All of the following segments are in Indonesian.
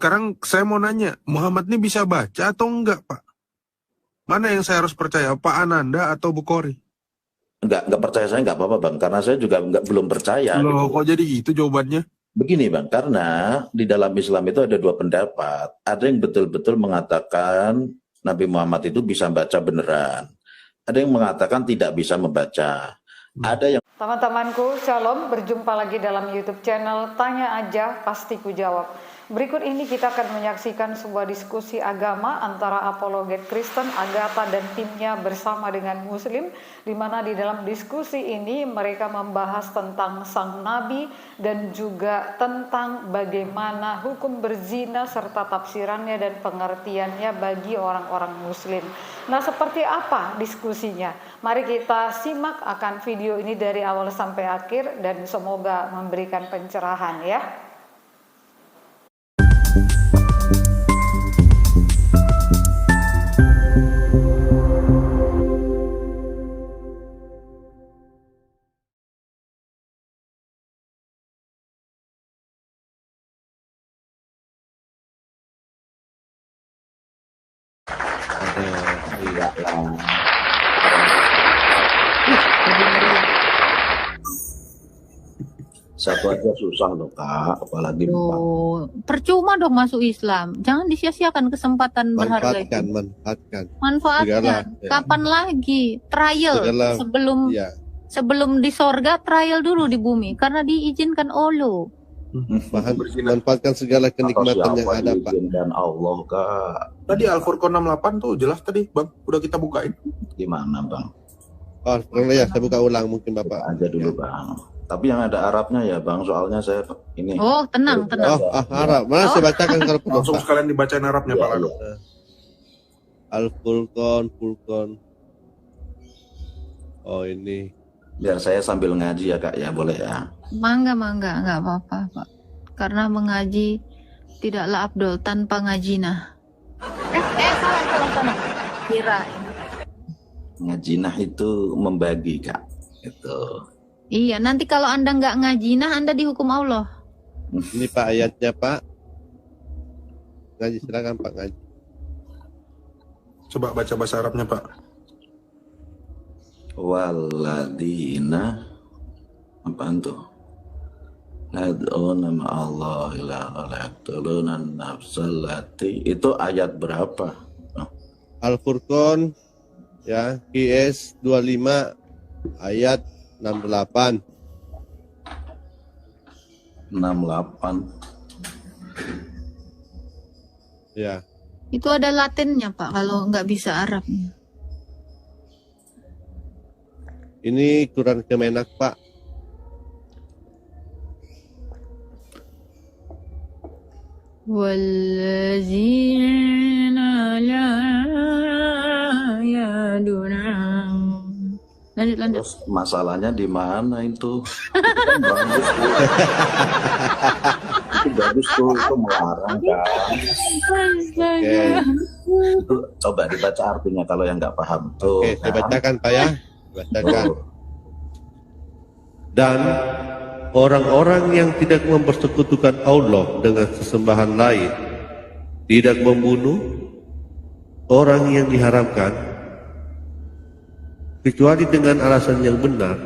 sekarang saya mau nanya, Muhammad ini bisa baca atau enggak, Pak? Mana yang saya harus percaya, Pak Ananda atau Bukhari? Nggak percaya saya nggak apa-apa Bang, karena saya juga belum percaya. Loh, Gitu. kok jadi gitu jawabannya? Begini Bang, karena di dalam Islam itu ada dua pendapat. Ada yang betul-betul mengatakan Nabi Muhammad itu bisa baca beneran. Ada yang mengatakan tidak bisa membaca. Ada yang Teman-temanku, shalom, berjumpa lagi dalam YouTube channel Tanya Aja Pasti Ku Jawab. Berikut ini kita akan menyaksikan sebuah diskusi agama antara apologet Kristen, Agatha dan timnya bersama dengan Muslim, di mana di dalam diskusi ini mereka membahas tentang sang Nabi dan juga tentang bagaimana hukum berzina serta tafsirannya dan pengertiannya bagi orang-orang Muslim. Nah, seperti apa diskusinya? Mari kita simak akan video ini dari awal sampai akhir dan semoga memberikan pencerahan ya. satu aja susah loh Kak, apalagi percuma dong masuk Islam. Jangan disia-siakan kesempatan berharga itu. Manfaatkan. Kapan lagi trial sebelum di sorga, trial dulu di bumi karena diizinkan Allah. Manfaatkan segala kenikmatan yang ada, Pak. Dan Allah Kak. Tadi Al-Furqan 68 tuh jelas tadi, Bang. Udah kita bukain. Gimana Bang? Oh, ya, saya buka ulang mungkin Bapak. Aja dulu Bang. Tapi yang ada Arabnya ya Bang, soalnya saya ini. Oh, tenang. Arab. Mana saya bacakan kalau perlu. Langsung sekalian dibacain Arabnya, Pak Lado. Al-Furqan. Oh, ini. Biar saya sambil ngaji ya Kak ya, boleh ya? Mangga, nggak apa-apa, Pak. Karena mengaji tidaklah abdol tanpa ngajinah. Salah. Kira. Ngajinah itu membagi Kak. Itu. Iya, nanti kalau Anda nggak ngajinah, Anda dihukum Allah. Ini Pak ayatnya Pak. Ngaji, silakan Pak ngaji. Coba baca bahasa Arabnya, Pak. Waladina apaan tuh? Had'una ma'allah ilaha yaqtulunan nafsallati. Itu ayat berapa? Al-Furqan ya, QS 25 ayat 68. Ya. Itu ada Latinnya Pak, kalau nggak bisa Arab. Ini Quran Kemenak Pak. Wallazina la yaduna. Lanjut. Terus masalahnya di mana itu? Itu bagus tuh, itu melarang kan. Itu coba dibaca artinya kalau yang nggak paham tuh. Oke, saya bacakan Pak ya. Bacakan. Dan orang-orang yang tidak mempersekutukan Allah dengan sesembahan lain, tidak membunuh orang yang diharamkan kecuali dengan alasan yang benar,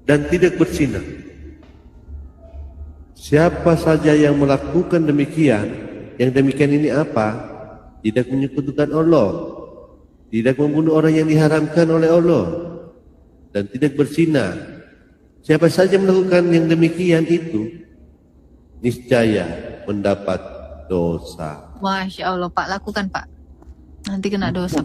dan tidak berzina. Siapa saja yang melakukan demikian, yang demikian ini apa? Tidak menyekutukan Allah, tidak membunuh orang yang diharamkan oleh Allah, dan tidak berzina. Siapa saja melakukan yang demikian itu, niscaya mendapat dosa. Masya Allah Pak, lakukan Pak. Nanti kena dosa.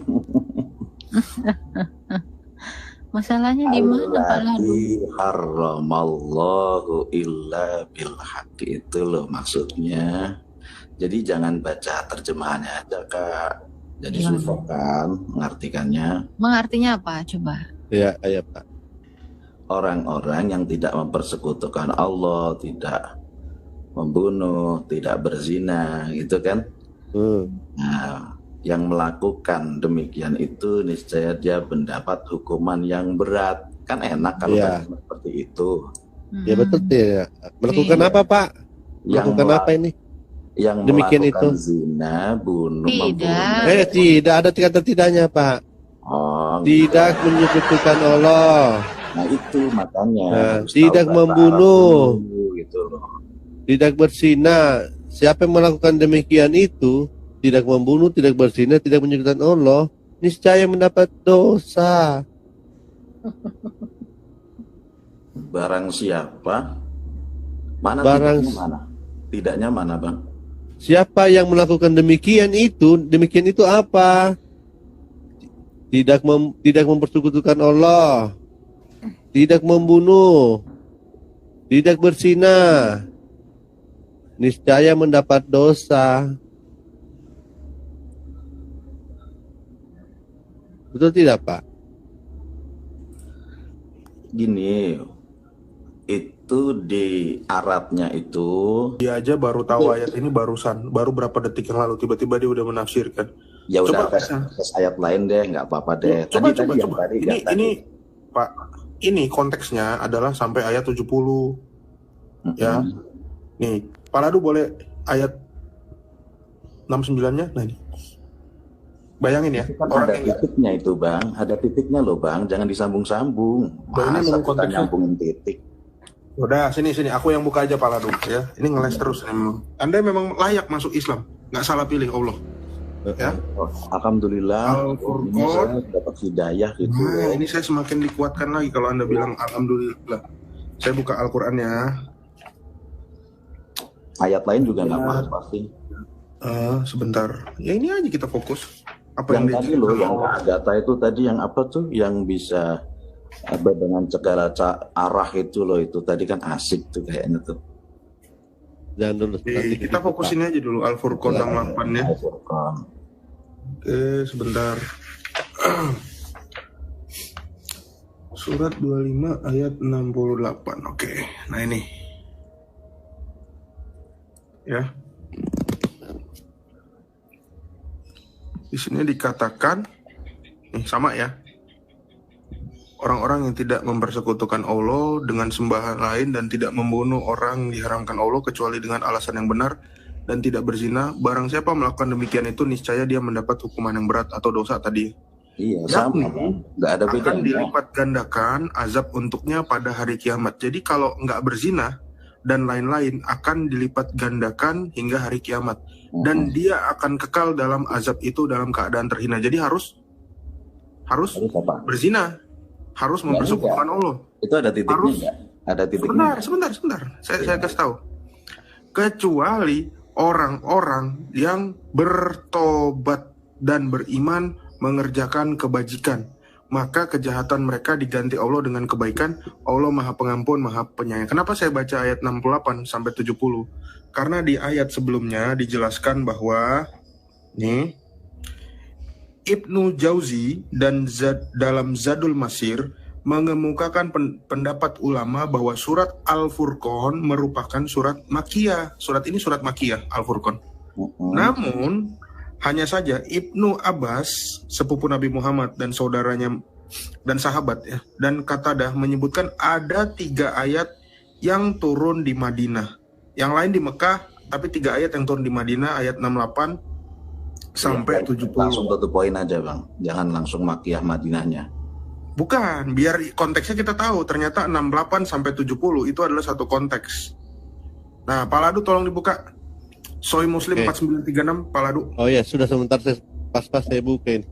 Masalahnya di mana Pak Lado? Haramallahu illa bil haqqi, itu loh maksudnya. Jadi jangan baca terjemahannya aja Kak. Jadi susah kan mengartikannya. Mengartinya apa coba? Ya, Pak. Orang-orang yang tidak mempersekutukan Allah, tidak membunuh, tidak berzina, gitu kan? Nah, yang melakukan demikian itu niscaya dia mendapat hukuman yang berat. Kan enak kalau seperti itu. Ya betul ya. Melakukan apa Pak? Melakukan apa ini? yang demikian melakukan itu? zina, bunuh, Tidak. membunuh. Tidak ada kata tidaknya, Pak. Oh, Tidak menyekutukan Allah. nah itu makanya harus tidak tahu bahasa membunuh. Arab dulu, gitu loh. Tidak berzina. Siapa yang melakukan demikian itu, tidak membunuh, tidak berzina, tidak menyekutukan Allah, niscaya mendapat dosa. Barang siapa, mana Barang- tidaknya mana? Tidaknya mana, Bang? Siapa yang melakukan demikian itu apa? Tidak mempersekutukan Allah, tidak membunuh, tidak berzina, niscaya mendapat dosa. Betul tidak, Pak? Gini, itu di Arabnya itu Dia aja baru tahu ayat ini baru berapa detik yang lalu tiba-tiba dia udah menafsirkan. ya udah Coba tes ayat lain deh, nggak apa-apa deh. Coba. Tadi Pak, ini konteksnya adalah sampai ayat 70. Ya. Nih, Pak Ladu boleh ayat 69-nya? Nah, ini. Bayangin ya, kan orang ada yang titiknya itu, Bang. Ada titiknya loh, Bang. Jangan disambung-sambung. Bah, ini Masa memang kita konteksnya. nyambungin titik. udah sini aku yang buka aja Pak Ladu ya. Ini ngeles terus memang. Anda memang layak masuk Islam, nggak salah pilih Allah. Ya. Oh, alhamdulillah, Al-Furqan. ini saya dapat hidayah gitu. Nah, ini saya semakin dikuatkan lagi kalau Anda bilang alhamdulillah. Saya buka Al-Qur'annya. Ayat lain juga nggak apa-apa pasti. Sebentar. Ya ini aja kita fokus. Apa Yang dia tadi cerita? loh, yang Agatha itu tadi yang apa tuh? Yang bisa dengan segala arah itu loh, itu tadi kan asik tuh kayaknya tuh. Jangan dulu. nanti Kita fokusin aja dulu Al-Furqan 68-nya. Al-Furqan. Oke, sebentar. Surat 25 ayat 68. Oke. Nah ini. Ya. Di sini dikatakan nih sama ya. Orang-orang yang tidak mempersekutukan Allah dengan sembahan lain dan tidak membunuh orang diharamkan Allah kecuali dengan alasan yang benar dan tidak berzina, barang siapa melakukan demikian itu niscaya dia mendapat hukuman yang berat atau dosa tadi. Iya, sama. Nggak ada Akan bedanya. dilipat gandakan azab untuknya pada hari kiamat. Jadi kalau nggak berzina dan lain-lain akan dilipat gandakan hingga hari kiamat. Dan dia akan kekal dalam azab itu dalam keadaan terhina. Jadi harus Harus apa? berzina. Harus mempersekutukan Allah. Itu ada titiknya Harus. nggak? Ada titiknya. Sebentar. Saya kasih tahu. Kecuali orang-orang yang bertobat dan beriman mengerjakan kebajikan, maka kejahatan mereka diganti Allah dengan kebaikan. Allah Maha Pengampun, Maha Penyayang. Kenapa saya baca ayat 68 sampai 70? Karena di ayat sebelumnya dijelaskan bahwa nih Ibnu Jauzi dan dalam Zadul Masir mengemukakan pendapat ulama bahwa surat Al-Furqan merupakan surat Makkiyah. Surat ini surat Makkiyah, Al-Furqan. Namun, hanya saja Ibnu Abbas, sepupu Nabi Muhammad dan saudaranya dan sahabat ya, dan Qatadah menyebutkan ada 3 ayat yang turun di Madinah. Yang lain di Mekah, tapi 3 ayat yang turun di Madinah, ayat 68 sampai 70. Langsung tutup poin aja, Bang. Jangan langsung Makkiyah Madinahnya. Bukan, biar konteksnya kita tahu. Ternyata 68 sampai 70 itu adalah satu konteks. Nah, Pak Ladu tolong dibuka. Sahih Muslim 4936, Pak Ladu. Oh ya, sudah sebentar pas saya bukain.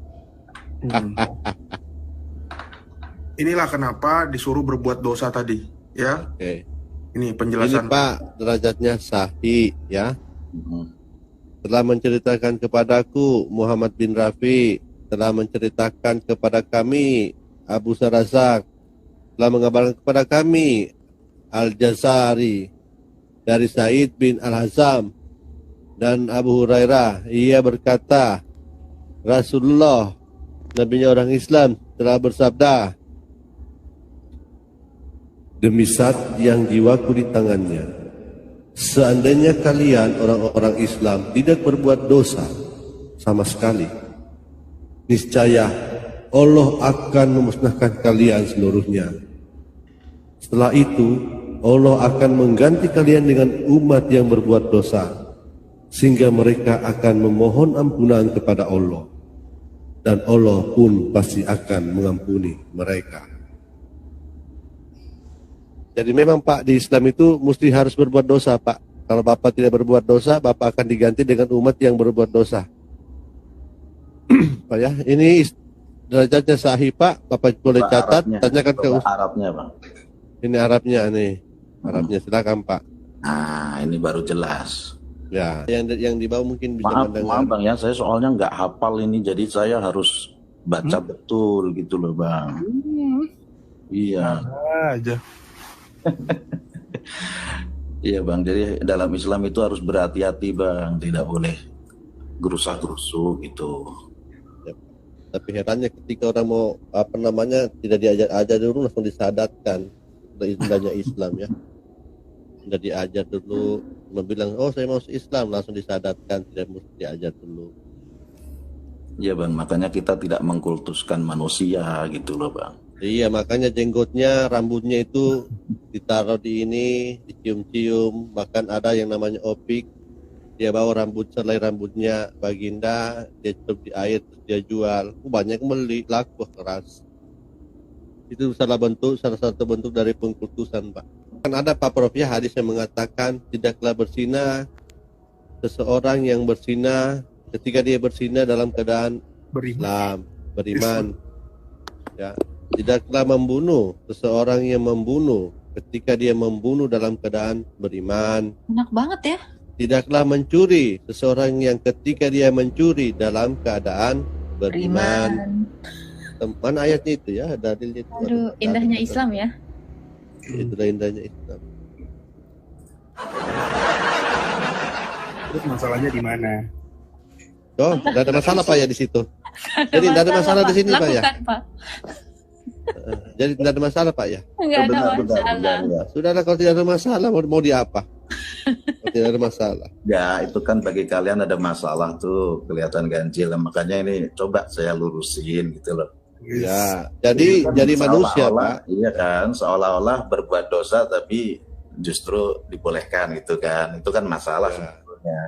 Inilah kenapa disuruh berbuat dosa tadi, ya. Oke. Ini penjelasan. Ini Pak, derajatnya sahih ya. Telah menceritakan kepadaku Muhammad bin Rafi, telah menceritakan kepada kami Abu Sarazak, telah mengabarkan kepada kami Al-Jazari dari Said bin Al-Hazam dan Abu Hurairah. Ia berkata, Rasulullah, nabinya orang Islam, telah bersabda, demi zat yang jiwaku di tangannya, seandainya kalian orang-orang Islam tidak berbuat dosa sama sekali, niscaya Allah akan memusnahkan kalian seluruhnya. Setelah itu Allah akan mengganti kalian dengan umat yang berbuat dosa, sehingga mereka akan memohon ampunan kepada Allah, dan Allah pun pasti akan mengampuni mereka. Jadi memang Pak, di Islam itu mesti harus berbuat dosa Pak. Kalau Bapak tidak berbuat dosa, Bapak akan diganti dengan umat yang berbuat dosa. Pak ya, ini derajatnya sahih Pak. Bapak boleh catat, tanyakan ke Arabnya Bang. Ini Arabnya nih, Arabnya silakan Pak. Nah ini baru jelas. Ya, yang di bawah mungkin bisa Maaf Bang ya, saya soalnya nggak hafal ini, jadi saya harus baca betul gitu loh Bang. Iya. Aja. Iya Bang, jadi dalam Islam itu harus berhati-hati Bang, tidak boleh gerusah-gerusu gitu. Ya, tapi herannya ketika orang mau tidak diajar dulu langsung disadatkan. Indahnya Islam ya. Tidak diajar dulu, bilang oh saya mau Islam, langsung disadatkan, tidak mesti diajar dulu. Iya Bang, makanya kita tidak mengkultuskan manusia gitu loh Bang. Iya, makanya jenggotnya, rambutnya itu ditaruh di ini, dicium-cium, bahkan ada yang namanya opik, dia bawa selai rambutnya baginda, dia celup di air, terus dia jual. Banyak beli, laku keras. Itu salah satu bentuk dari pengkultusan Pak. Kan ada Pak Prof ya, hadis yang mengatakan tidaklah berzina seseorang yang berzina ketika dia berzina dalam keadaan Islam, beriman. Ya, tidaklah membunuh seseorang yang membunuh ketika dia membunuh dalam keadaan beriman. Enak banget ya. Tidaklah mencuri seseorang yang ketika dia mencuri dalam keadaan beriman. Mana ayatnya itu ya? Dalilnya itu. Aduh, indahnya Islam ya. Itulah indahnya Islam. Terus masalahnya di mana? Oh, tidak ada masalah Pak ya di situ. Jadi tidak ada masalah di sini Pak ya. Pak. Jadi tidak ada masalah Pak ya. Enggak ada masalah. Sudahlah kalau tidak ada masalah mau di apa? Kalau tidak ada masalah. Ya itu kan bagi kalian ada masalah tuh, kelihatan ganjil, makanya ini coba saya lurusin gitu loh. Ya, jadi manusia Pak. Iya kan, seolah-olah berbuat dosa tapi justru dibolehkan gitu kan. Itu kan masalah sebetulnya.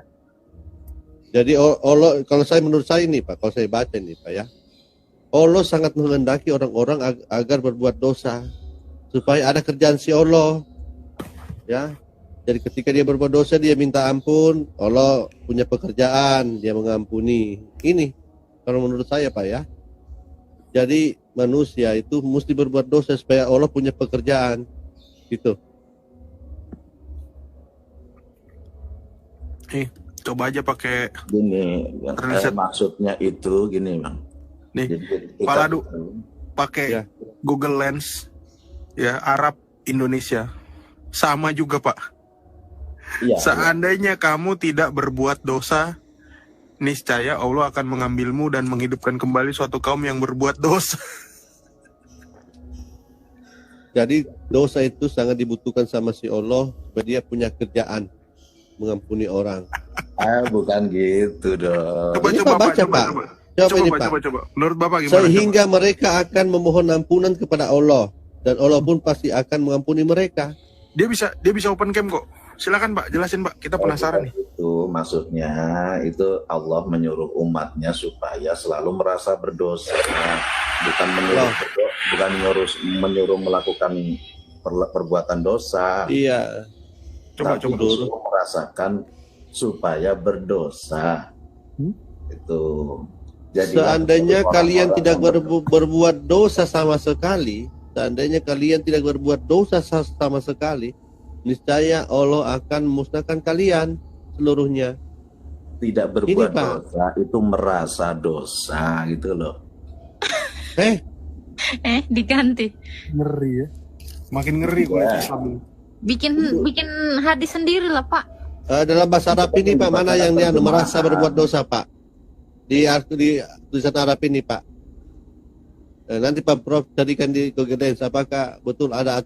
Jadi Allah, kalau menurut saya ini Pak, kalau saya baca ini Pak ya, Allah sangat menghendaki orang-orang agar berbuat dosa supaya ada kerjaan si Allah. Ya. Jadi ketika dia berbuat dosa dia minta ampun, Allah punya pekerjaan, dia mengampuni. Ini kalau menurut saya Pak ya. Jadi manusia itu mesti berbuat dosa supaya Allah punya pekerjaan. Gitu. Coba aja pakai gini, maksudnya itu gini Bang. Nih, Pak Ladu pakai Google Lens ya, Arab Indonesia sama juga Pak. Ya, seandainya kamu tidak berbuat dosa, niscaya Allah akan mengambilmu dan menghidupkan kembali suatu kaum yang berbuat dosa. Jadi dosa itu sangat dibutuhkan sama si Allah supaya dia punya kerjaan mengampuni orang. Bukan gitu dong. Coba baca Pak. Coba. Menurut Bapak gimana? Sehingga mereka akan memohon ampunan kepada Allah dan Allah pun pasti akan mengampuni mereka. Dia bisa open cam kok. Silakan Pak, jelasin Pak. Kita penasaran nih. Itu maksudnya itu Allah menyuruh umatnya supaya selalu merasa berdosa, bukan menyuruh melakukan perbuatan dosa. Iya. Coba merasakan supaya berdosa. Itu. Jadi seandainya kalian tidak berbuat dosa sama sekali, niscaya Allah akan memusnahkan kalian seluruhnya. Tidak berbuat dosa itu merasa dosa gitu loh. Diganti. Ngeri ya. Makin ngeri kalau Islam. Bikin hadis sendiri lah Pak. Dalam bahasa Arab ini Pak, mana yang dia merasa berbuat dosa Pak? Di tulisan Arab ini Pak. Nanti Pak Prof carikan di Google Lens, apakah betul ada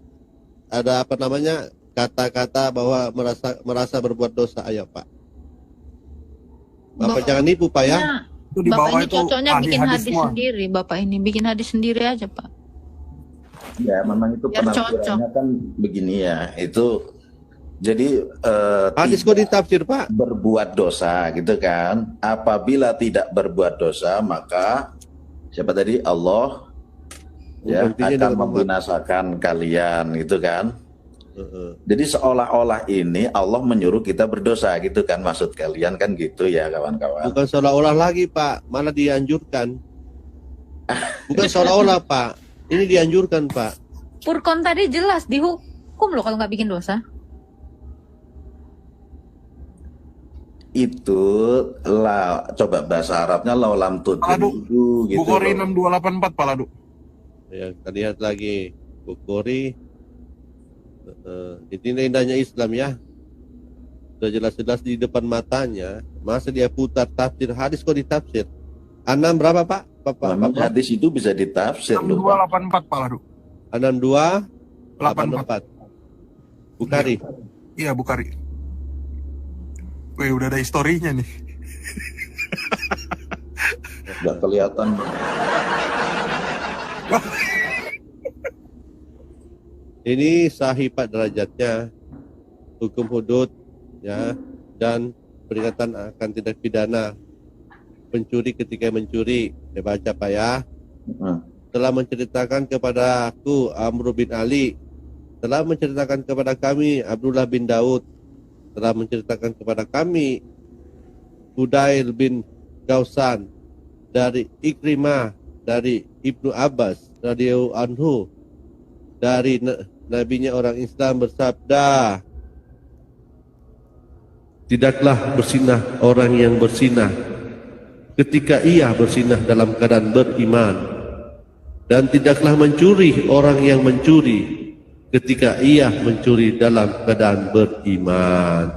kata-kata bahwa merasa berbuat dosa. Ayo Pak. Bapak jangan nipu Pak ya. Itu di bawah Bapak ini itu cocoknya bikin hadis semua. sendiri. Bapak ini bikin hadis sendiri aja Pak. Ya memang itu Biar penafsirannya kan begini ya. Itu Jadi hadis kok ditafsir Pak? Berbuat dosa gitu kan. Apabila tidak berbuat dosa maka siapa tadi? Allah ya akan membinasakan kalian gitu kan. Jadi seolah-olah ini Allah menyuruh kita berdosa gitu kan, maksud kalian kan gitu ya kawan-kawan. Bukan seolah-olah lagi Pak, malah dianjurkan. Bukan seolah-olah Pak, ini dianjurkan Pak. Furqan tadi jelas dihukum loh kalau nggak bikin dosa. Itu lah, coba bahasa Arabnya laulam tudhu gitu. Bukhari 6284 Pak Ladu. Ya, kita lihat lagi Bukhari. Ini indahnya Islam ya. Sudah jelas-jelas di depan matanya. Masa dia putar tafsir hadis kok ditafsir? 6 berapa Pak? Memang hadis itu bisa ditafsir 6284 Pak Ladu. 6284. Bukhari. Iya Bukhari. Wih, udah ada historinya nih. Nggak kelihatan. Ini sahih Pak derajatnya, hukum hudud ya, dan peringatan akan tindak pidana pencuri ketika mencuri. Saya baca Pak ya. Telah menceritakan kepada aku Amr bin Ali, telah menceritakan kepada kami Abdullah bin Daud, telah menceritakan kepada kami Fudail bin Gausan dari Ikrimah dari Ibnu Abbas radhiyallahu anhu dari nabinya orang Islam bersabda, tidaklah bersinah orang yang bersinah ketika ia bersinah dalam keadaan beriman, dan tidaklah mencuri orang yang mencuri ketika ia mencuri dalam keadaan beriman.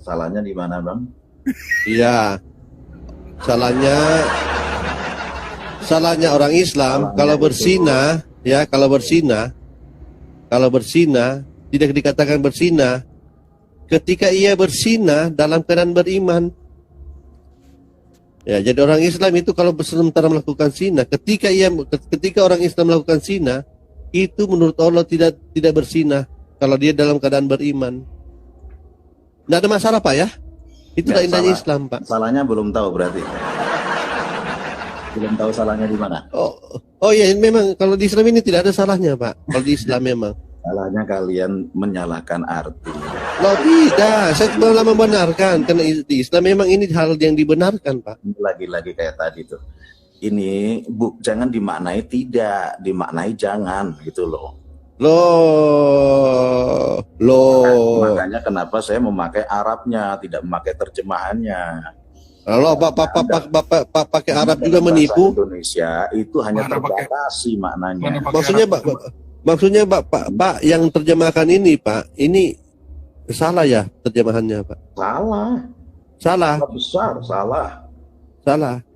Salahnya di mana Bang? Iya, salahnya orang Islam kalau bersinah ya, kalau bersinah tidak dikatakan bersinah ketika ia bersinah dalam keadaan beriman. Ya, jadi orang Islam itu kalau sementara melakukan zina, ketika orang Islam melakukan zina, itu menurut Allah tidak bersinah kalau dia dalam keadaan beriman. Tidak ada masalah Pak ya. Itulah indahnya Islam Pak. Salahnya belum tahu berarti. Belum tahu salahnya di mana. Oh ya, memang kalau di Islam ini tidak ada salahnya Pak. Kalau di Islam memang. Salahnya kalian menyalahkan arti. Loh tidak, saya malah membenarkan. Karena di Islam memang ini hal yang dibenarkan Pak. Lagi-lagi kayak tadi tuh. Ini jangan dimaknai tidak, dimaknai jangan gitu loh. Makanya kenapa saya memakai Arabnya, tidak memakai terjemahannya. Kalau Bapak pakai Arab juga menipu. Indonesia itu hanya terbatasi maknanya. Maksudnya Pak yang terjemahkan ini Pak, ini salah ya terjemahannya Pak? Salah.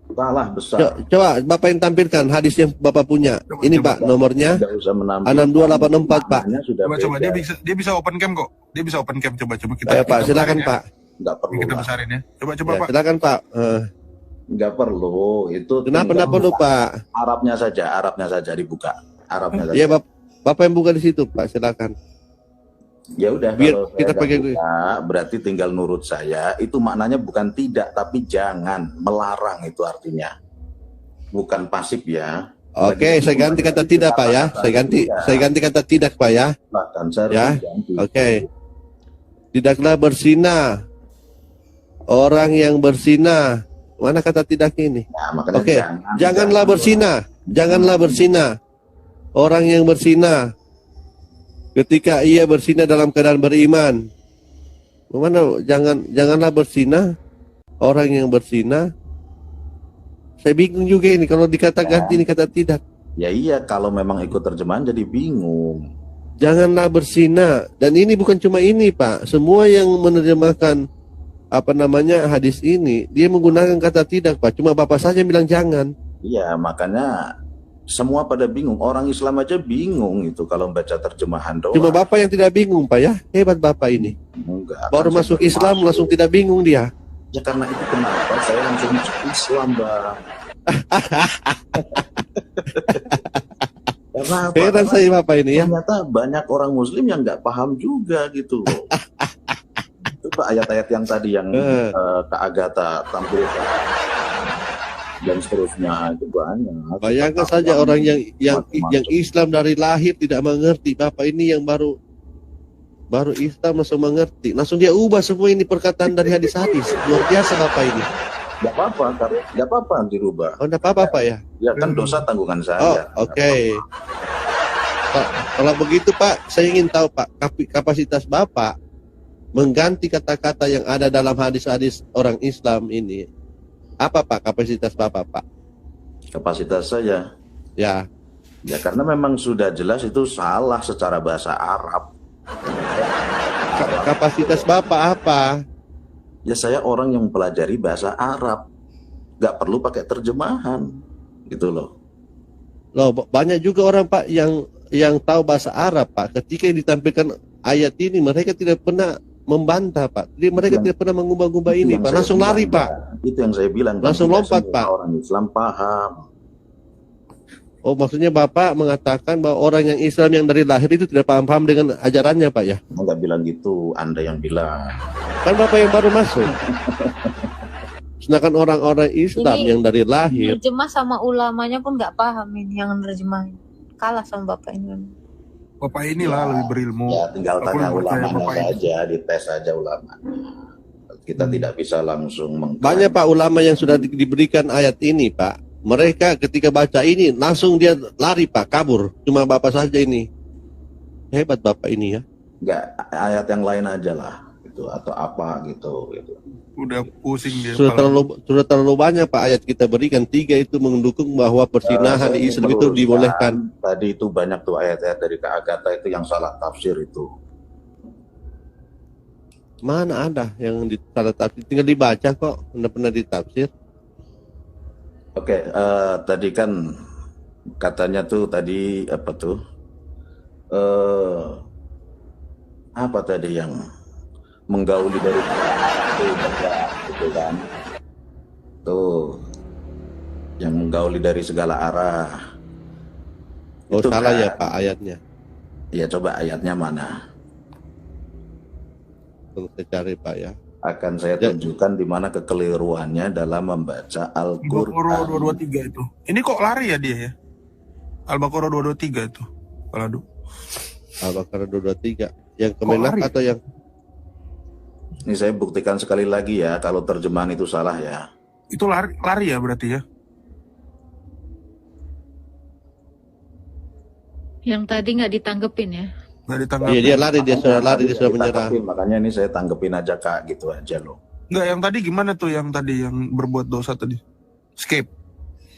Salah besar. Coba Bapak yang tampilkan hadis yang Bapak punya. Ini Pak nomornya 6284 Pak. Coba dia bisa open cam kok. Dia bisa open cam, coba kita. Ayo Pak, silakan Pak. Enggak perlu. Kita besarin ya. Coba ya, Pak. Silakan Pak. Enggak perlu. Itu kenapa perlu Pak? Arabnya saja dibuka. Arabnya saja. Iya Bapak yang buka di situ Pak, silakan. Ya udah, biar kalau kita pakai berarti tinggal nurut saya. Itu maknanya bukan tidak tapi jangan, melarang itu artinya. Bukan pasif ya. Oke, saya ganti kata tidak Pak ya. Saya ganti kata tidak Pak ya. Ya. Oke. Tidaklah bersinah orang yang bersinah. Mana kata tidak ini? Oke. Janganlah bersinah orang yang bersinah ketika ia bersinah dalam keadaan beriman. Mana janganlah bersinah orang yang bersinah. Saya bingung juga ini kalau dikatakan ini kata tidak. Ya iya, kalau memang ikut terjemahan jadi bingung. Janganlah bersinah, dan ini bukan cuma ini Pak. Semua yang menerjemahkan hadis ini dia menggunakan kata tidak Pak. Cuma Bapak saja bilang jangan. Iya, makanya semua pada bingung. Orang Islam aja bingung itu kalau baca terjemahan doang. Cuma Bapak yang tidak bingung Pak ya. Hebat Bapak ini. Enggak. Baru masuk Islam langsung tidak bingung dia. Ya karena itu kenapa saya langsung masuk Islam Bang. Karena heran saya Bapak ini ya. Ternyata banyak orang Muslim yang nggak paham juga gitu. Itu ayat-ayat yang tadi yang Kak Agatha tampilkan dan seterusnya itu banyak. Bayangkan saja orang yang Islam dari lahir tidak mengerti. Bapak ini yang baru Islam langsung mengerti. Langsung dia ubah semua ini perkataan dari hadis-hadis. Luar biasa Bapak ini. Gak apa-apa dirubah. Oh, enggak apa-apa Pak ya? Ya kan dosa tanggungan saya. Oh, oke. Pak, kalau begitu Pak, saya ingin tahu Pak, kapasitas Bapak mengganti kata-kata yang ada dalam hadis-hadis orang Islam ini. Apa Pak kapasitas Bapak Pak? Kapasitas saya? Ya. Ya karena memang sudah jelas itu salah secara bahasa Arab. Kapasitas Bapak apa? Ya saya orang yang mempelajari bahasa Arab, nggak perlu pakai terjemahan, gitu loh. Loh, banyak juga orang Pak yang tahu bahasa Arab Pak. Ketika ditampilkan ayat ini, mereka tidak pernah membantah Pak. Jadi mereka tidak pernah mengubah-ubah ini Pak. Langsung lari Pak. Itu yang saya bilang. Langsung lompat Pak. Orang Islam paham. Oh, maksudnya Bapak mengatakan bahwa orang yang Islam yang dari lahir itu tidak paham-paham dengan ajarannya Pak ya? Enggak bilang gitu, Anda yang bilang. Kan Bapak yang baru masuk. Sedangkan orang-orang Islam ini yang dari lahir nerjemah sama ulamanya pun nggak paham ini yang nerjemahin. Kalah sama Bapak ini. Bapak inilah lebih berilmu. Ya tinggal tanya ulamanya saja, dites saja ulama. Kita tidak bisa langsung banyak Pak ulama yang sudah diberikan ayat ini Pak. Mereka ketika baca ini langsung dia lari Pak, kabur. Cuma Bapak saja ini. Hebat Bapak ini ya. Enggak, ayat yang lain aja lah gitu atau apa gitu. Udah pusing dia. Sudah terlalu banyak Pak ayat kita berikan. 3 itu mendukung bahwa persinahan di Islam itu dibolehkan. Tadi itu banyak tuh ayat-ayat dari Kak Agatha itu yang salah tafsir itu. Mana ada yang salah tafsir? Tinggal dibaca kok. Pernah ditafsir. Oke, tadi kan katanya tuh tadi apa tuh? Apa tadi yang menggauli dari itu kan? Tuh yang menggauli dari segala arah. Oh, itu salah kan, ya Pak ayatnya. Ya coba ayatnya mana? Tunggu saya cari Pak ya. Akan saya tunjukkan di mana kekeliruannya dalam membaca Al-Qur'an. Al-Baqarah 223 itu. Ini kok lari ya dia ya? Al-Baqarah 223 itu. Kalau Al-Baqarah 223 yang Kemenak atau yang ini saya buktikan sekali lagi ya kalau terjemahan itu salah ya. Itu lari ya berarti ya? Yang tadi nggak ditanggepin ya? Iya dia lari, dia sudah lari, dia sudah menyerah. Makanya ini saya tanggepin aja Kak, gitu aja loh. Enggak, yang tadi gimana tuh yang tadi yang berbuat dosa tadi? Escape?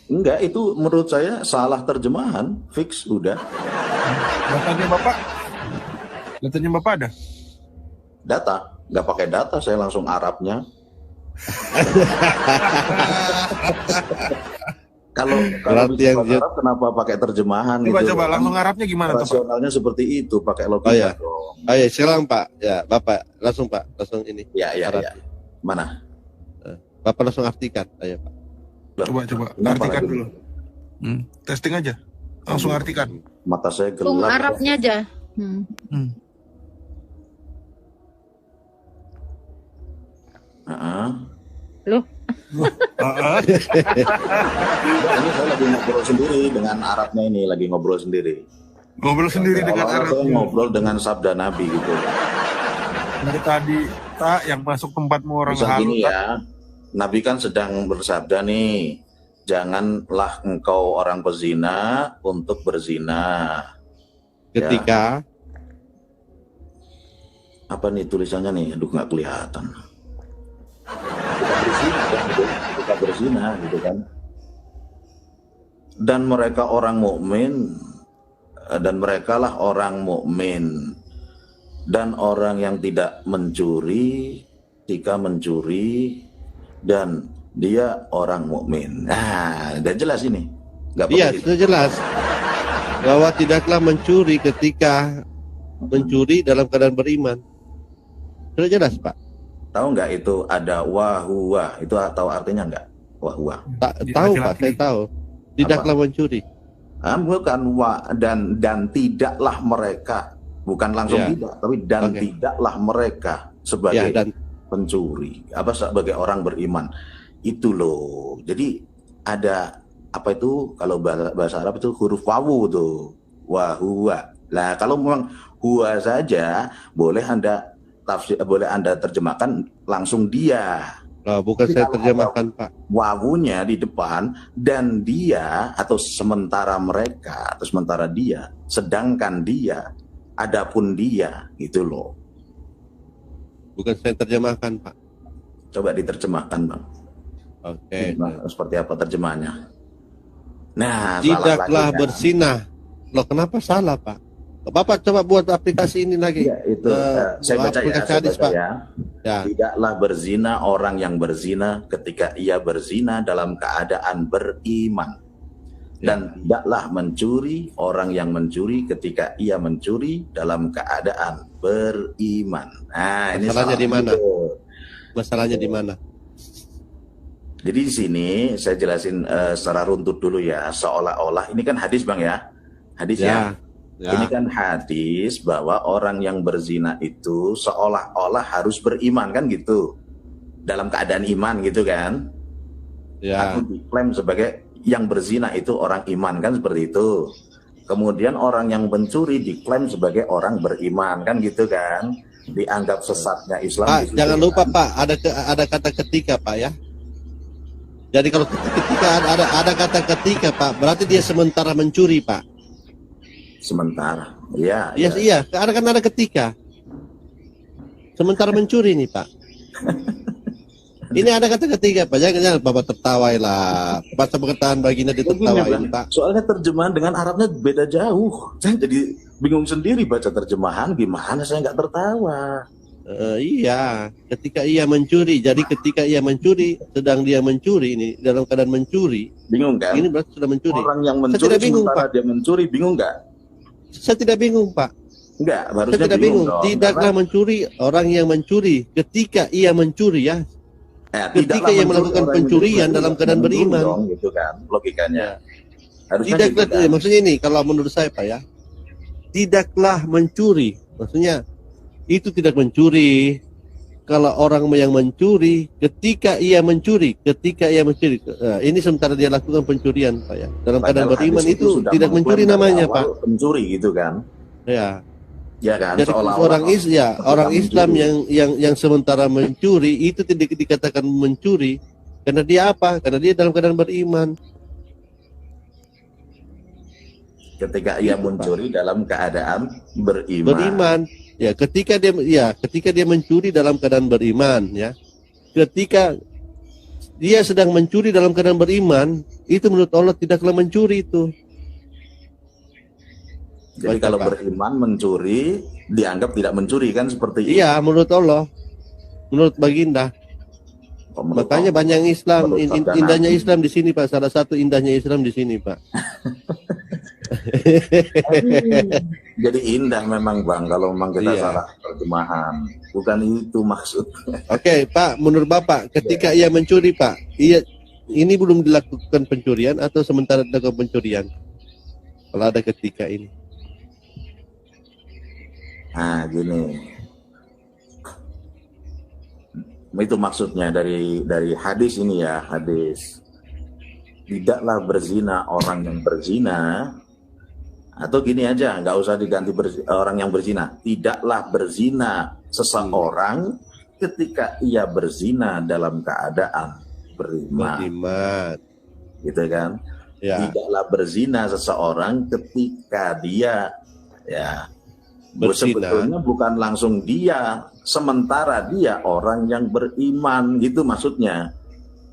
Enggak, itu menurut saya salah terjemahan, fix udah. Datanya Bapak ada? Data, nggak pakai data, saya langsung Arabnya. Kalau bisa Arab, kenapa pakai terjemahan? Coba langsung Arabnya gimana tuh Pak? Rasionalnya seperti itu, pakai logika dong. Oh ya, silakan Pak. Ya, Bapak langsung Pak, langsung ini. Ya. Mana? Bapak langsung artikan, ya Pak. Coba artikan dulu. Testing aja. Langsung artikan. Mata saya gelap. Arabnya aja. Loh. Ini saya lagi ngobrol sendiri dengan Arabnya ini, Ngobrol sendiri dengan Arab. Saya ngobrol dengan sabda Nabi gitu. Dari tadi tak yang masuk tempatmu orang halu. Ya. Nabi kan sedang bersabda nih, janganlah engkau orang pezina untuk berzina. Ketika apa nih tulisannya nih? Aduh nggak kelihatan. Ketika berzina gitu kan. Dan mereka orang mukmin dan merekalah orang mukmin dan orang yang tidak mencuri jika mencuri dan dia orang mukmin. Nah, udah jelas ini. Iya, sudah jelas bahwa tidaklah mencuri ketika mencuri dalam keadaan beriman. Sudah jelas Pak. Tahu nggak itu ada wahuwa? Itu tahu artinya nggak? Wahuwa. Tahu Pak, saya tahu. Tidaklah mencuri. Bukan dan tidaklah mereka, bukan langsung tidak, tapi dan tidaklah mereka sebagai pencuri, sebagai orang beriman. Itu loh. Jadi ada apa itu, kalau bahasa Arab itu huruf wawu tuh, wa huwa. Nah, kalau memang huwa saja boleh Anda terjemahkan langsung dia. Bukan saya terjemahkan, Pak. Wawunya di depan, dan dia, atau sementara mereka, atau sementara dia, sedangkan dia, adapun dia, gitu loh. Bukan saya terjemahkan, Pak. Coba diterjemahkan, Bang. Oke. Seperti apa terjemahannya? Nah, tidaklah berzinah. Loh, kenapa salah, Pak? Bapak coba buat aplikasi ini lagi. Ya, itu saya baca Pak. Ya. Tidaklah berzina orang yang berzina ketika ia berzina dalam keadaan beriman. Dan tidaklah mencuri orang yang mencuri ketika ia mencuri dalam keadaan beriman. Nah, masalahnya di mana? Masalahnya di mana? Jadi di sini saya jelasin secara runtut dulu ya. Seolah-olah ini kan hadis, Bang ya. Hadis ya. Ini kan hadis bahwa orang yang berzina itu seolah-olah harus beriman, kan gitu. Dalam keadaan iman gitu kan. Aku diklaim sebagai yang berzina itu orang iman, kan seperti itu. Kemudian orang yang mencuri diklaim sebagai orang beriman, kan gitu kan. Dianggap sesatnya Islam. Pak, jangan lupa Pak, ada kata ketika, Pak ya. Jadi kalau ketika ada kata ketika, Pak, berarti dia sementara mencuri, Pak. Sementara, iya. Iya, kan ada ketika. Sementara mencuri nih, Pak. Ini ada kata ketika, Pak. Jangan Bapak tertawai lah. Baca perkataan baginda ditertawain, Pak. Soalnya terjemahan dengan Arabnya beda jauh. Saya jadi bingung sendiri baca terjemahan. Gimana saya nggak tertawa? Iya, ketika ia mencuri. Jadi ketika ia mencuri, sedang dia mencuri ini dalam keadaan mencuri. Bingung kan? Ini berarti sudah mencuri. Orang yang mencuri sementara dia mencuri, bingung nggak? Saya tidak bingung, Pak. Enggak, saya tidak bingung. Tidaklah mencuri orang yang mencuri ketika ia mencuri ya. Ketika ia melakukan pencurian dalam keadaan beriman. Dong, gitu kan logikanya. Tidaklah, gitu kan? Maksudnya ini kalau menurut saya, Pak ya. Tidaklah mencuri. Maksudnya itu tidak mencuri. Kalau orang yang mencuri ketika ia mencuri, ini sementara dia lakukan pencurian, Pak ya. Dalam keadaan beriman itu tidak mencuri namanya, Pak. Pencuri gitu kan? Ya. Ya kan. Jadi orang Islam yang sementara mencuri itu tidak dikatakan mencuri karena dia apa? Karena dia dalam keadaan beriman. Ketika ia mencuri dalam keadaan beriman. Beriman. Ya, ketika dia mencuri dalam keadaan beriman, ya. Ketika dia sedang mencuri dalam keadaan beriman, itu menurut Allah tidaklah mencuri itu. Jadi kalau beriman mencuri dianggap tidak mencuri, kan seperti itu. Iya, menurut Allah. Menurut baginda. Makanya banyak Islam, indahnya Islam di sini, Pak. Salah satu indahnya Islam di sini, Pak. Jadi indah memang, Bang, kalau memang kita salah terjemahan. Bukan itu maksudnya. Oke, Pak, menurut Bapak, ketika ia mencuri, Pak, ini belum dilakukan pencurian atau sementara dilakukan pencurian? Kalau ada ketika ini. Nah, gini. Itu maksudnya dari hadis ini ya, hadis. Tidaklah berzina orang yang berzina. Atau gini aja, nggak usah diganti orang yang berzina. Tidaklah berzina seseorang ketika ia berzina dalam keadaan beriman. Gitu kan? Ya. Tidaklah berzina seseorang ketika dia sebetulnya bukan langsung dia, sementara dia orang yang beriman, gitu maksudnya.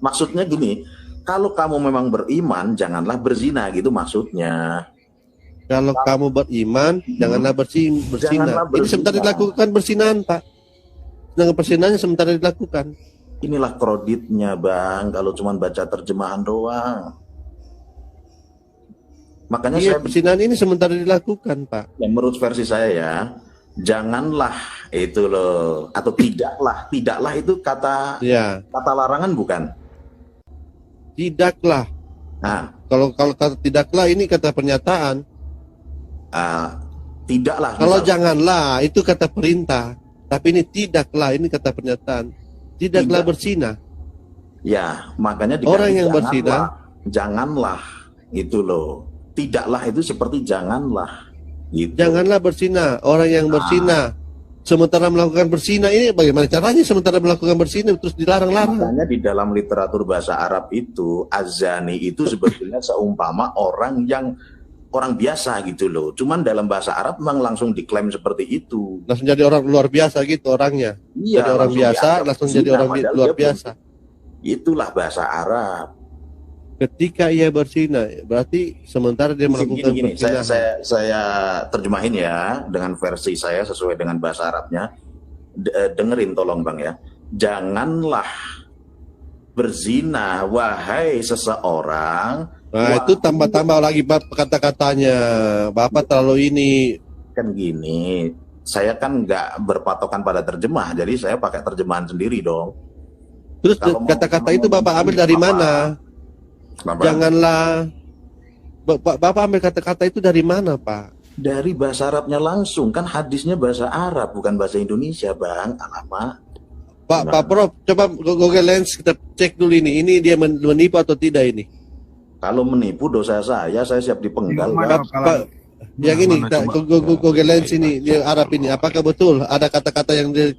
Maksudnya gini, kalau kamu memang beriman, janganlah berzina, gitu maksudnya. Kalau kamu beriman, janganlah berzina. Ini sementara dilakukan berzinahan, Pak. Dengan persinahannya sementara dilakukan. Inilah kreditnya, Bang, kalau cuma baca terjemahan doang. Makanya persinahan ini sementara dilakukan, Pak. Yang menurut versi saya ya, janganlah itu loh, atau tidaklah. Tidaklah itu kata larangan bukan? Tidaklah. Nah, Kalau kata tidaklah ini kata pernyataan. Tidaklah. Kalau janganlah itu kata perintah, tapi ini tidaklah ini kata pernyataan. Tidaklah berzina. Ya, makanya orang yang berzina janganlah itu loh. Tidaklah itu seperti janganlah. Gitu. Janganlah berzina. Orang yang berzina sementara melakukan berzina, ini bagaimana caranya sementara melakukan berzina terus dilarang-larang? Makanya di dalam literatur bahasa Arab itu azani itu sebetulnya seumpama orang biasa gitu loh. Cuman dalam bahasa Arab memang langsung diklaim seperti itu. Langsung jadi orang luar biasa gitu orangnya. Iya, jadi orang biasa, langsung jadi orang luar biasa. Itulah bahasa Arab. Ketika ia berzina, berarti sementara dia melakukan berzina. Saya terjemahin ya dengan versi saya sesuai dengan bahasa Arabnya. Dengerin tolong Bang ya. Janganlah berzina wahai seseorang. Nah itu tambah-tambah lagi kata-katanya. Bapak terlalu ini. Kan gini, saya kan nggak berpatokan pada terjemah, jadi saya pakai terjemahan sendiri dong. Terus kata-kata itu Bapak ambil dari mana? Janganlah. Bapak ambil kata-kata itu dari mana, Pak? Dari bahasa Arabnya langsung, kan hadisnya bahasa Arab, bukan bahasa Indonesia, Bang. Alamak. Pak Prof, coba Google Lens kita cek dulu ini. Ini dia menipu atau tidak ini? Kalau menipu dosa saya siap dipenggal. Yang ini Google Lens ini di Arab ini, apakah betul ada kata-kata yang dia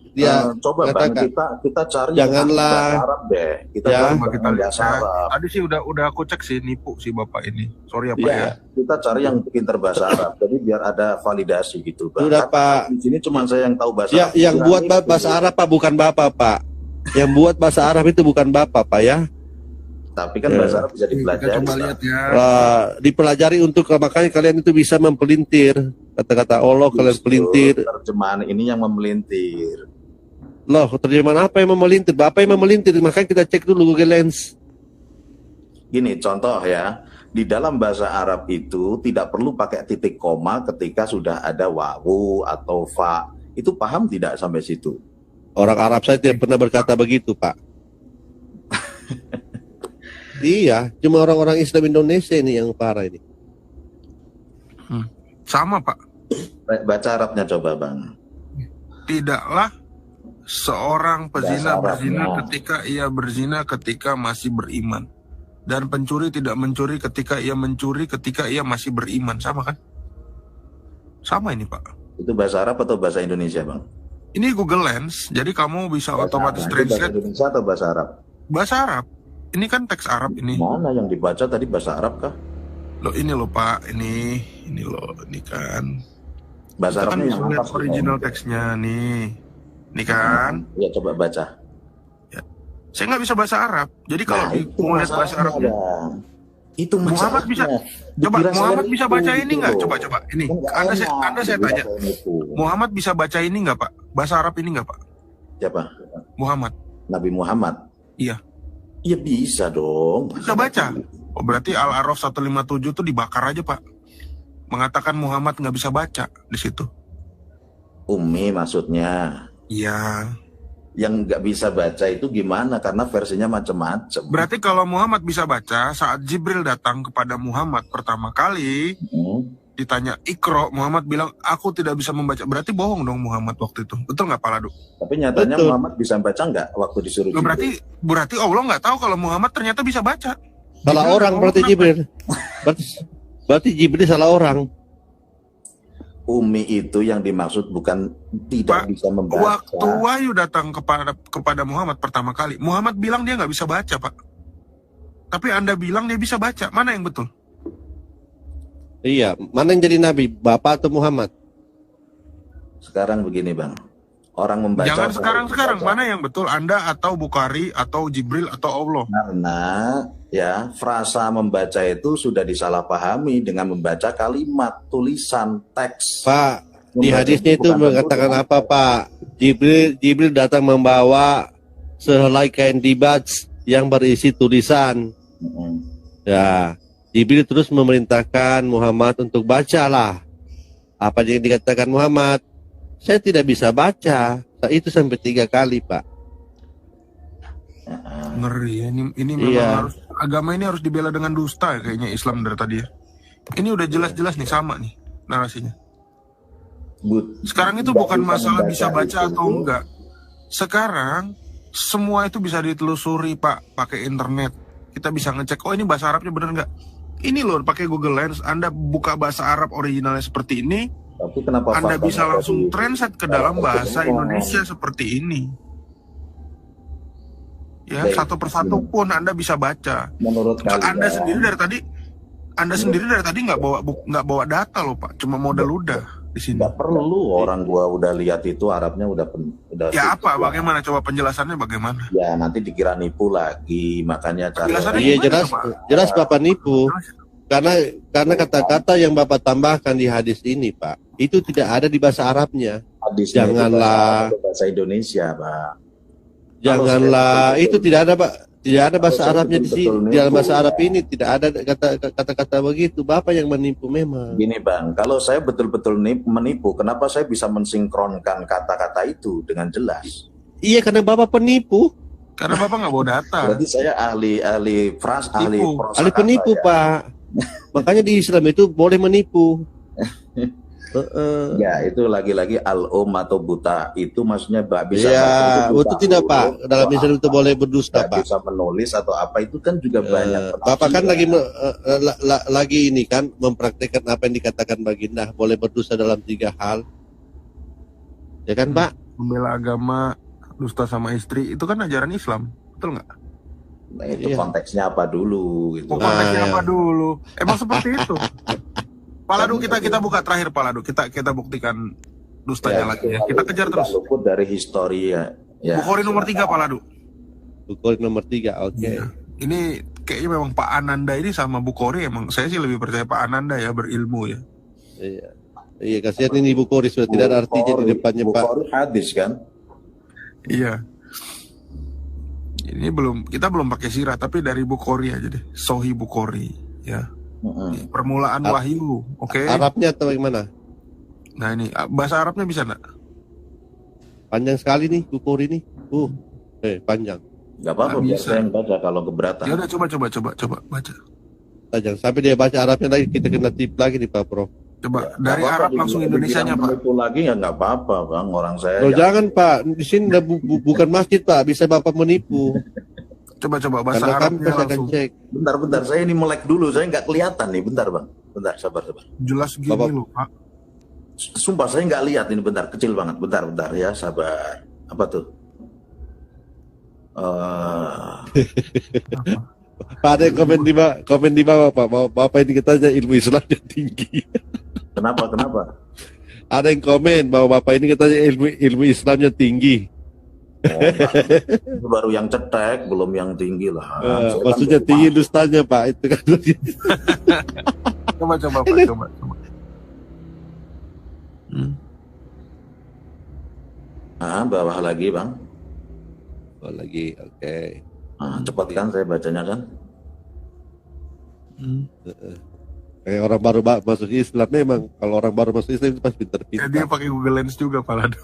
coba katakan? Bang, kita cari Janganlah Arab deh. Kita bahasa Arab. Tadi sih udah aku cek sih, nipu si Bapak ini. Sorry ya Pak ya. Kita cari yang pintar bahasa Arab. Jadi biar ada validasi gitu, Bang. Sudah Pak. Di sini cuma saya yang tahu bahasa Arab. Yang buat bahasa Arab Pak, bukan Bapak Pak. Yang buat bahasa Arab itu bukan Bapak Pak ya. Tapi kan bahasa Arab bisa dipelajari. Coba lihat ya. Dipelajari untuk makanya kalian itu bisa mempelintir kata-kata Allah. Kalian pelintir. Terjemahan ini yang memelintir. Loh, terjemahan apa yang memelintir? Apa yang memelintir? Makanya kita cek dulu Google Lens. Gini contoh ya, di dalam bahasa Arab itu tidak perlu pakai titik koma ketika sudah ada wawu atau fa. Itu paham tidak sampai situ? Orang Arab saya tidak pernah berkata begitu, Pak. Iya, cuma orang-orang Islam Indonesia ini yang parah ini. Sama Pak. Baca Arabnya coba Bang. Tidaklah seorang pezina berzina ketika ia berzina ketika masih beriman. Dan pencuri tidak mencuri ketika ia mencuri ketika ia masih beriman. Sama kan? Sama ini Pak. Itu bahasa Arab atau bahasa Indonesia Bang? Ini Google Lens, jadi kamu bisa otomatis translate. Bahasa Indonesia atau bahasa Arab? Bahasa Arab. Ini kan teks Arab ini. Mana yang dibaca tadi bahasa Arab kah? Loh ini loh Pak, ini loh, ini kan. Bahasa Arabnya kan lihat original teksnya nih. Ini kan. Ya coba baca. Ya. Saya nggak bisa bahasa Arab. Jadi kalau mau lihat bahasa Arabnya, itu Muhammad bisa. Coba Muhammad bisa baca ini nggak? Coba. Ini. Anda saya tanya. Muhammad bisa baca ini nggak Pak? Bahasa Arab ini nggak Pak? Siapa? Muhammad. Nabi Muhammad. Iya. Iya bisa dong. Bisa baca. Oh, berarti Al-A'raf 157 itu dibakar aja Pak. Mengatakan Muhammad nggak bisa baca di situ. Ummi maksudnya. Iya. Yang nggak bisa baca itu gimana? Karena versinya macam-macam. Berarti kalau Muhammad bisa baca, saat Jibril datang kepada Muhammad pertama kali, ditanya Iqra, Muhammad bilang aku tidak bisa membaca. Berarti bohong dong Muhammad waktu itu. Betul nggak Pak Ladu? Tapi nyatanya Betul. Muhammad bisa baca nggak waktu disuruh Jibril? Berarti Allah nggak tahu kalau Muhammad ternyata bisa baca. Salah orang berarti Jibril. Berarti Jibril salah orang. Umi itu yang dimaksud bukan tidak Pak, bisa membaca. Waktu wahyu datang kepada Muhammad pertama kali, Muhammad bilang dia nggak bisa baca Pak. Tapi Anda bilang dia bisa baca. Mana yang betul? Iya, mana yang jadi nabi, Bapak atau Muhammad? Sekarang begini Bang, orang membaca. Jangan sekarang. Mana yang betul? Anda atau Bukhari atau Jibril atau Allah? Karena ya frasa membaca itu sudah disalahpahami dengan membaca kalimat, tulisan, teks. Pak, di hadisnya itu mengatakan apa Pak? Jibril datang membawa sehelai kain dibaj yang berisi tulisan. Ya, Jibril terus memerintahkan Muhammad untuk bacalah. Apa yang dikatakan Muhammad? Saya tidak bisa baca. Itu sampai 3 kali Pak. Ngeri ya. Ini memang agama ini harus dibela dengan dusta ya, kayaknya Islam dari tadi ya. Ini udah jelas-jelas nih sama nih narasinya. Sekarang itu bukan masalah bisa baca atau enggak. Sekarang semua itu bisa ditelusuri Pak, pakai internet. Kita bisa ngecek, oh ini bahasa Arabnya bener nggak? Ini loh pakai Google Lens, Anda buka bahasa Arab originalnya seperti ini, tapi kenapa Anda bisa langsung translate ke dalam bahasa Indonesia seperti ini. Ya, satu persatu pun Anda bisa baca. Menurut Anda sendiri dari tadi nggak bawa data loh Pak, cuma modal udah di sini. Nggak perlu, orang gua udah lihat itu Arabnya udah ya apa? Bagaimana? Coba penjelasannya bagaimana? Ya nanti dikira nipu lagi, makanya iya jelas Bapak nipu. Karena kata-kata yang Bapak tambahkan di hadis ini Pak, itu tidak ada di bahasa Arabnya. Hadisnya janganlah bahasa Indonesia Pak. Janganlah, itu tidak ada Pak, tidak ada bahasa Arabnya di sini. Dalam bahasa Arab ini tidak ada kata-kata begitu. Bapak yang menipu memang. Gini Bang, kalau saya betul-betul menipu, kenapa saya bisa mensinkronkan kata-kata itu dengan jelas? Iya, karena Bapak penipu. Karena Bapak nggak bawa data. Berarti saya ahli penipu ya? Pak. Makanya di Islam itu boleh menipu. Ya itu lagi-lagi al-um atau buta itu maksudnya bisa ya itu tidak Pak, dalam Islam itu boleh berdusta Pak, bisa menulis atau apa itu kan juga banyak Bapak kan lagi ini kan mempraktikkan apa yang dikatakan Baginda, boleh berdusta dalam 3 hal ya kan Pak? Membela agama, dusta sama istri, itu kan ajaran Islam, betul nggak? Nah itu konteksnya apa dulu gitu. Konteksnya apa dulu? Emang seperti itu. Pak Ladu, kita buka terakhir Pak Ladu, kita buktikan dustanya lagi ya. Kita kejar terus. Luput dari histori ya. Bukhari nomor 3 Pak Ladu. Bukhari nomor 3, oke. Ya. Ini kayaknya memang Pak Ananda ini sama Bukhari, emang saya sih lebih percaya Pak Ananda ya, berilmu ya. Iya kasihan ini Bukhari sudah tidak ada artinya di depannya Pak. Bukhari hadis kan? Iya. Ini kita belum pakai sirah, tapi dari Bukhari aja deh. Sahih Bukhari ya. Permulaan wahyu, oke? Arabnya atau bagaimana? Nah ini bahasa Arabnya bisa nggak? Panjang sekali nih Bukhari nih, panjang. Gak apa-apa, biar saya yang baca kalau keberatan. Ya udah coba baca. Panjang sampai dia baca Arabnya lagi, kita kena tip lagi nih Pak Prof. Coba dari Arab langsung Indonesianya Pak. Itu lagi ya nggak apa-apa Bang, orang saya. Jangan Pak, di sini bukan masjid Pak, bisa Bapak menipu. Coba bahasa Arabnya langsung. Cek. Bentar, saya ini melek dulu, saya nggak kelihatan nih, bentar Bang, bentar, sabar. Jelas gini loh Pak. Sumpah saya nggak lihat ini, bentar, kecil banget, bentar ya, sabar. Apa tuh? Pak ada komen di bawah Pak, Bapak ini katanya ilmu Islamnya tinggi. Kenapa? Ada yang komen bahwa Bapak ini katanya ilmu Islamnya tinggi. Itu baru yang cetek, belum yang tinggi lah. Maksudnya tinggi dustanya Pak, itu kan. Coba Pak. Bawah lagi Bang. Bawah lagi, oke. Cepat kan saya bacanya kan. Kayak orang baru masuk Islam memang, kalau orang baru masuk Islam itu pasti pintar-pintar. Ya, dia pakai Google Lens juga Pak Ladu.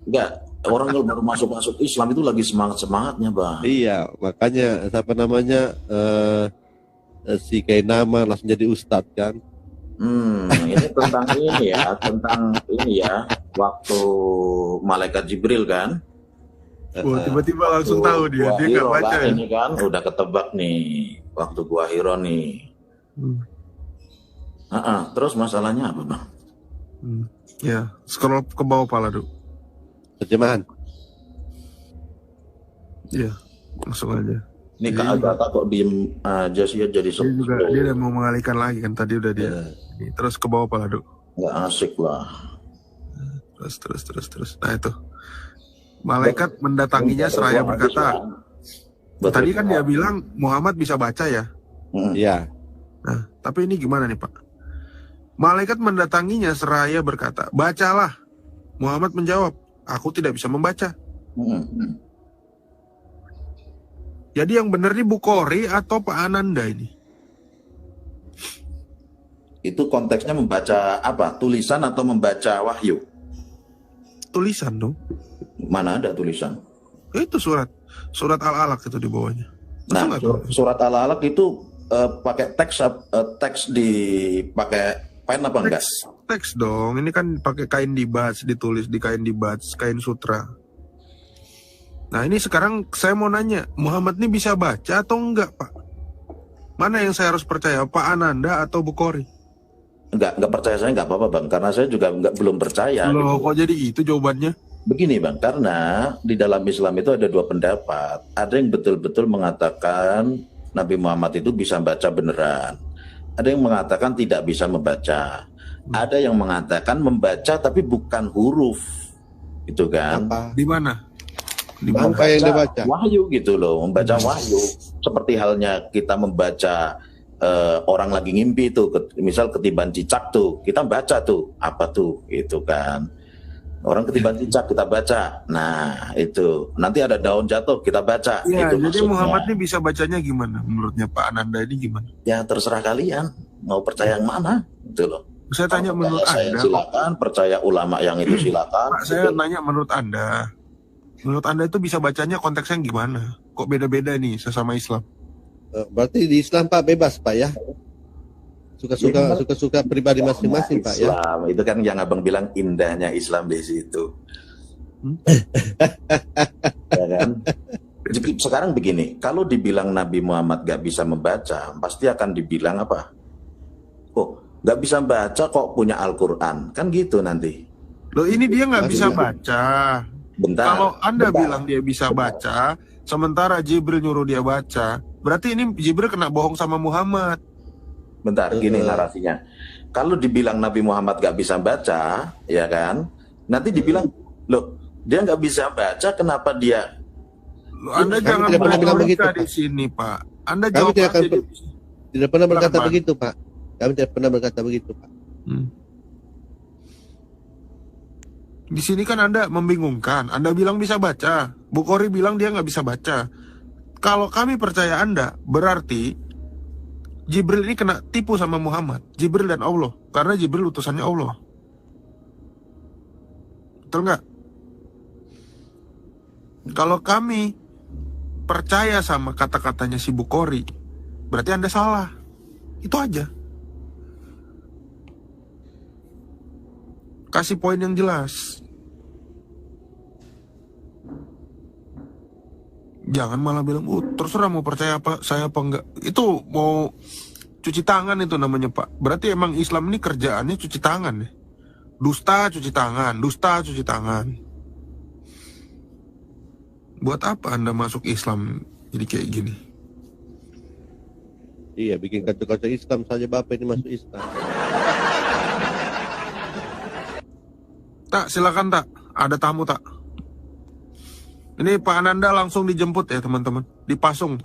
Enggak, orang kalau baru masuk Islam itu lagi semangatnya Bang. Iya, makanya siapa namanya si Kainama langsung jadi ustadz kan. Ini tentang ini ya, waktu malaikat Jibril kan. Tiba-tiba langsung tahu dia nggak baca ya. Ini kan udah ketebak nih waktu Gua Hiro nih. Terus masalahnya apa Bang? Ya, scroll ke bawah Pak Ladu. Terjemahan. Iya, langsung aja. Ini Kak Agatha kok diem aja sih jadi dia udah mau mengalihkan lagi kan, tadi udah dia. Terus ke bawah Pak Ladu. Nggak asik lah. Terus. Nah itu. Malaikat mendatanginya seraya berkata. Tadi kan dia bilang Muhammad bisa baca ya. Iya. Nah, tapi ini gimana nih Pak? Malaikat mendatanginya seraya berkata, bacalah. Muhammad menjawab, aku tidak bisa membaca. Jadi yang benar ini Bukhari atau Pak Ananda ini? Itu konteksnya membaca apa? Tulisan atau membaca wahyu? Tulisan dong. Mana ada tulisan? Itu surat Al-Alaq itu di bawahnya. Nah, surat Al-Alaq itu pakai teks dipakai pen apa enggak? Teks dong. Ini kan pakai kain dibats, ditulis di kain dibats, kain sutra. Nah, ini sekarang saya mau nanya, Muhammad ini bisa baca atau enggak, Pak? Mana yang saya harus percaya, Pak Ananda atau Bukhari? Enggak percaya saya enggak apa-apa, Bang, karena saya juga belum percaya. Loh, gitu. kok jadi itu jawabannya? Begini, Bang, karena di dalam Islam itu ada dua pendapat. Ada yang betul-betul mengatakan Nabi Muhammad itu bisa baca beneran. Ada yang mengatakan tidak bisa membaca. Ada yang mengatakan membaca tapi bukan huruf. Itu kan? Apa? Di mana? Apa yang dibaca? Wahyu gitu loh, membaca wahyu. Seperti halnya kita membaca orang lagi ngimpi tuh, misal ketiban cicak tuh, kita baca tuh, apa tuh, gitu kan. Orang ketiban cicak kita baca. Nah, itu. Nanti ada daun jatuh, kita baca. Ya, itu jadi maksudnya. Muhammad ini bisa bacanya gimana? Menurutnya Pak Ananda ini gimana? Ya terserah kalian, mau percaya yang mana, gitu loh. Saya tanya menurut saya Anda. silakan, percaya ulama yang itu silakan. Pak, saya nanya menurut Anda. Menurut Anda itu bisa bacanya konteksnya gimana? Kok beda-beda nih sesama Islam? Berarti di Islam Pak bebas Pak ya? Suka-suka pribadi masing-masing Pak ya? Islam, itu kan yang abang bilang indahnya Islam di situ. Ya kan? Jadi sekarang begini, kalau dibilang Nabi Muhammad gak bisa membaca, pasti akan dibilang apa? Oh, gak bisa baca kok punya Al-Quran, kan gitu nanti. Loh, ini dia nggak bisa baca. Bentar. Kalau Anda bilang dia bisa baca, sementara Jibril nyuruh dia baca, berarti ini Jibril kena bohong sama Muhammad. Bentar, gini narasinya. Kalau dibilang Nabi Muhammad gak bisa baca, ya kan? Nanti dibilang, loh, dia gak bisa baca, kenapa dia? Loh, Anda jangan bilang begitu di sini, Pak. Anda jawab aja. Tidak pernah berkata begitu, Pak. Kami tidak pernah berkata begitu, Pak. Di sini kan Anda membingungkan. Anda bilang bisa baca. Bukhari bilang dia nggak bisa baca. Kalau kami percaya Anda, berarti Jibril ini kena tipu sama Muhammad. Jibril dan Allah. Karena Jibril utusannya Allah. Betul nggak? Kalau kami percaya sama kata-katanya si Bukhari, berarti Anda salah. Itu aja. Kasih poin yang jelas. Jangan malah bilang, terserah mau percaya apa, saya apa enggak. Itu mau cuci tangan itu namanya, Pak. Berarti emang Islam ini kerjaannya cuci tangan ya. Dusta cuci tangan, dusta cuci tangan. Buat apa Anda masuk Islam jadi kayak gini? Iya, bikin kata-kata Islam saja Bapak ini masuk Islam. Tak, silakan tak. Ada tamu tak? Ini Pak Ananda langsung dijemput ya teman-teman. Dipasung.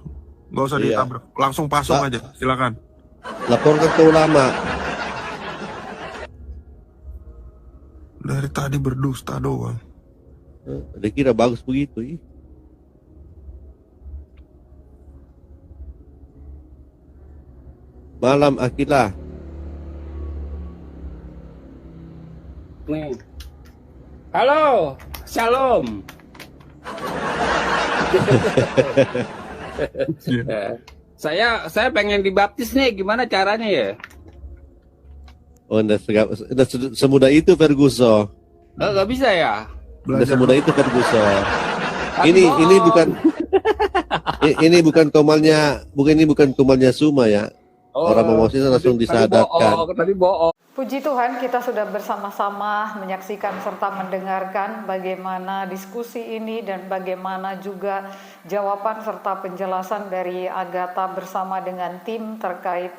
Nggak usah ditabrak. Langsung pasung aja. Silakan. Laporkan ke ulama. Dari tadi berdusta doang. Dia kira bagus begitu. Malam Akilah. Nih. Halo, Shalom. Saya pengen dibaptis nih, gimana caranya ya? Oh, enggak semudah itu Ferguson. Nggak bisa ya? Enggak semudah itu Ferguson. Ini bukan komalnya Suma ya. Orang mau langsung disadarkan. Tadi bohong. Puji Tuhan, kita sudah bersama-sama menyaksikan serta mendengarkan bagaimana diskusi ini dan bagaimana juga jawaban serta penjelasan dari Agatha bersama dengan tim terkait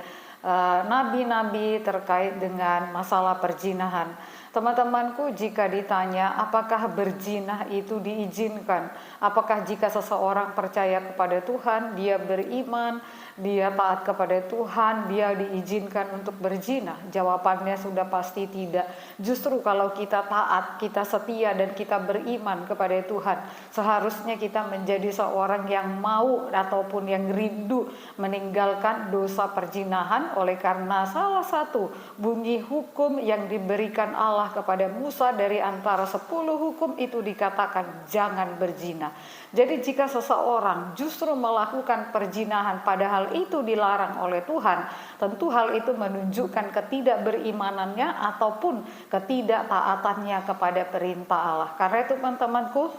nabi-nabi terkait dengan masalah perzinahan. Teman-temanku, jika ditanya apakah berzina itu diizinkan, apakah jika seseorang percaya kepada Tuhan, dia beriman, dia taat kepada Tuhan, dia diizinkan untuk berzina? Jawabannya sudah pasti tidak. Justru kalau kita taat, kita setia dan kita beriman kepada Tuhan, seharusnya kita menjadi seorang yang mau ataupun yang rindu meninggalkan dosa perzinahan, oleh karena salah satu bunyi hukum yang diberikan Allah Allah kepada Musa dari antara 10 hukum itu dikatakan jangan berzina. Jadi jika seseorang justru melakukan perzinahan padahal itu dilarang oleh Tuhan, tentu hal itu menunjukkan ketidakberimanannya ataupun ketidaktaatannya kepada perintah Allah. Karena itu teman-temanku,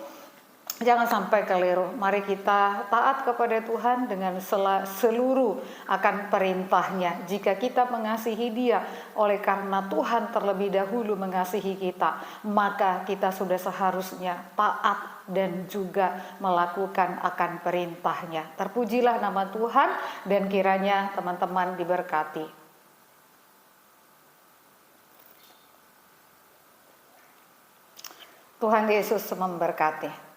jangan sampai keliru. Mari kita taat kepada Tuhan dengan seluruh akan perintahnya. Jika kita mengasihi Dia oleh karena Tuhan terlebih dahulu mengasihi kita, maka kita sudah seharusnya taat dan juga melakukan akan perintahnya. Terpujilah nama Tuhan dan kiranya teman-teman diberkati. Tuhan Yesus memberkati.